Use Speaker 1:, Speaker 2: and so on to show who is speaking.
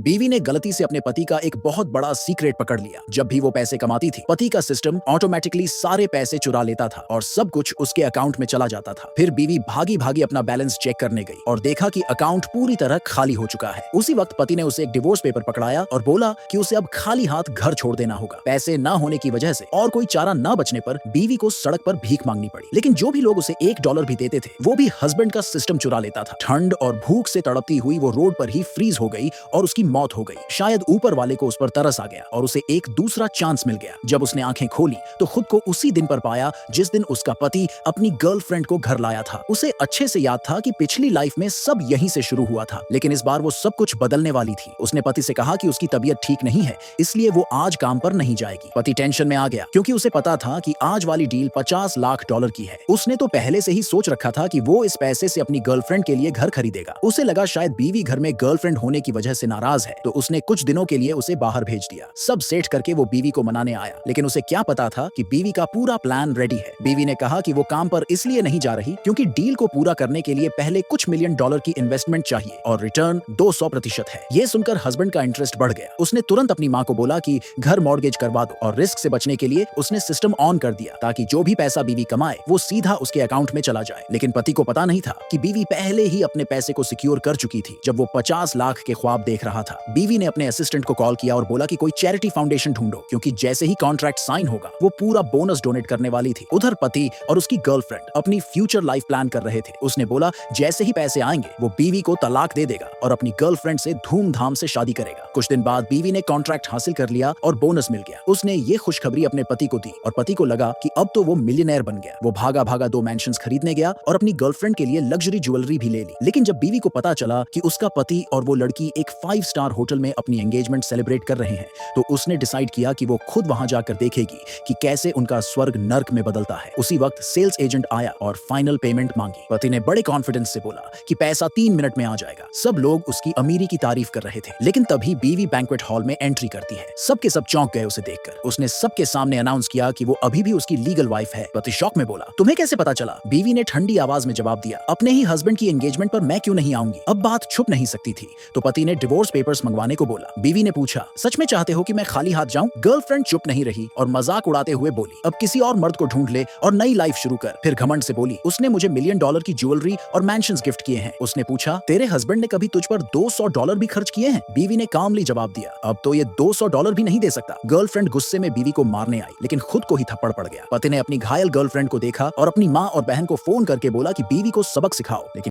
Speaker 1: बीवी ने गलती से अपने पति का एक बहुत बड़ा सीक्रेट पकड़ लिया। जब भी वो पैसे कमाती थी, पति का सिस्टम ऑटोमेटिकली सारे पैसे चुरा लेता था और सब कुछ उसके अकाउंट में चला जाता था। फिर बीवी भागी भागी अपना बैलेंस चेक करने गई और देखा कि अकाउंट पूरी तरह खाली हो चुका है। उसी वक्त पति ने उसे एक डिवोर्स पेपर पकड़ाया और बोला कि उसे अब खाली हाथ घर छोड़ देना होगा। पैसे न होने की वजह से और कोई चारा न बचने पर बीवी को सड़क पर भीख मांगनी पड़ी। लेकिन जो भी लोग उसे $1 भी देते थे, वो भी हस्बैंड का सिस्टम चुरा लेता था। ठंड और भूख से तड़पती हुई वो रोड पर ही फ्रीज हो गई और उसकी मौत हो गई। शायद ऊपर वाले को उस पर तरस आ गया और उसे एक दूसरा चांस मिल गया। जब उसने आंखें खोली तो खुद को उसी दिन पर पाया जिस दिन उसका पति अपनी गर्लफ्रेंड को घर लाया था। उसे अच्छे से याद था कि पिछली लाइफ में सब यहीं से शुरू हुआ था, लेकिन इस बार वो सब कुछ बदलने वाली थी। उसने पति से कहा कि उसकी तबीयत ठीक नहीं है, इसलिए वो आज काम पर नहीं जाएगी। पति टेंशन में आ गया क्योंकि उसे पता था कि आज वाली डील $50 लाख की है। उसने तो पहले से ही सोच रखा था कि वो इस पैसे से अपनी गर्लफ्रेंड के लिए घर खरीदेगा। उसे लगा शायद बीवी घर में गर्लफ्रेंड होने की वजह से नाराज है, तो उसने कुछ दिनों के लिए उसे बाहर भेज दिया। सब सेट करके वो बीवी को मनाने आया, लेकिन उसे क्या पता था कि बीवी का पूरा प्लान रेडी है। बीवी ने कहा कि वो काम पर इसलिए नहीं जा रही क्योंकि डील को पूरा करने के लिए पहले कुछ $1 मिलियन की इन्वेस्टमेंट चाहिए और रिटर्न 200% है। ये सुनकर हस्बैंड का इंटरेस्ट बढ़ गया। उसने तुरंत अपनी माँ को बोला कि घर मॉर्गेज करवा दो और रिस्क से बचने के लिए उसने सिस्टम ऑन कर दिया ताकि जो भी पैसा बीवी कमाए वो सीधा उसके अकाउंट में चला जाए। लेकिन पति को पता नहीं था कि बीवी पहले ही अपने पैसे को सिक्योर कर चुकी थी जब वो 50 लाख के ख्वाब देख रहा था। बीवी ने अपने असिस्टेंट को कॉल किया और बोला कि कोई चैरिटी फाउंडेशन ढूंढो, क्योंकि जैसे ही कॉन्ट्रैक्ट साइन होगा वो पूरा बोनस डोनेट करने वाली थी। उधर पति और उसकी गर्लफ्रेंड अपनी फ्यूचर लाइफ प्लान कर रहे थे। उसने बोला जैसे ही पैसे आएंगे वो बीवी को तलाक दे देगा और अपनी गर्लफ्रेंड से धूमधाम से शादी करेगा। कुछ दिन बाद बीवी ने कॉन्ट्रैक्ट हासिल कर लिया और बोनस मिल गया। उसने ये खुशखबरी अपने पति को दी और पति को लगा कि अब तो वो मिलियनेयर बन गया। वो भागा भागा 2 मैंशंस खरीदने गया और अपनी गर्लफ्रेंड के लिए लग्जरी ज्वेलरी भी ले ली। लेकिन जब बीवी को पता चला कि उसका पति और वो लड़की एक 5 स्टार होटल में अपनी एंगेजमेंट सेलिब्रेट कर रहे हैं, तो उसने डिसाइड किया कि वो खुद वहां जाकर देखेगी कि कैसे उनका स्वर्ग नर्क में बदलता है। उसी वक्त सेल्स एजेंट आया और फाइनल पेमेंट मांगी। पति ने बड़े कॉन्फिडेंस से बोला कि पैसा 3 मिनट में आ जाएगा। सब लोग उसकी अमीरी की तारीफ कर रहे थे, लेकिन तभी बीवी बैंक्वेट हॉल में एंट्री करती है। सबके सब चौंक गए उसे देखकर। उसने सबके सामने अनाउंस किया कि वो अभी भी उसकी लीगल वाइफ है। पति शॉक में बोला, तुम्हें कैसे पता चला? बीवी ने ठंडी आवाज में जवाब दिया, अपने ही हस्बैंड की एंगेजमेंट पर मैं क्यों नहीं आऊंगी? अब बात छुप नहीं सकती थी, तो पति ने डिवोर्स पेपर्स मंगवाने को बोला। बीवी ने पूछा, सच में चाहते हो कि मैं खाली हाथ जाऊं? गर्लफ्रेंड चुप नहीं रही और मजाक उड़ाते हुए बोली, अब किसी और मर्द को ढूंढ ले और नई लाइफ शुरू कर। फिर घमंड से बोली, उसने मुझे $1 मिलियन की ज्वेलरी और मैंशंस गिफ्ट किए हैं। उसने पूछा, तेरे हस्बैंड ने कभी तुझ पर $200 भी खर्च किए हैं? बीवी ने कामली जवाब दिया, अब तो ये $200 भी नहीं दे सकता। गर्लफ्रेंड गुस्से में बीवी को मारने आई, लेकिन खुद को ही थप्पड़ पड़ गया। पति ने अपनी घायल गर्लफ्रेंड को देखा और अपनी माँ और बहन को फोन करके बोला कि बीवी को सबक सिखाओ, लेकिन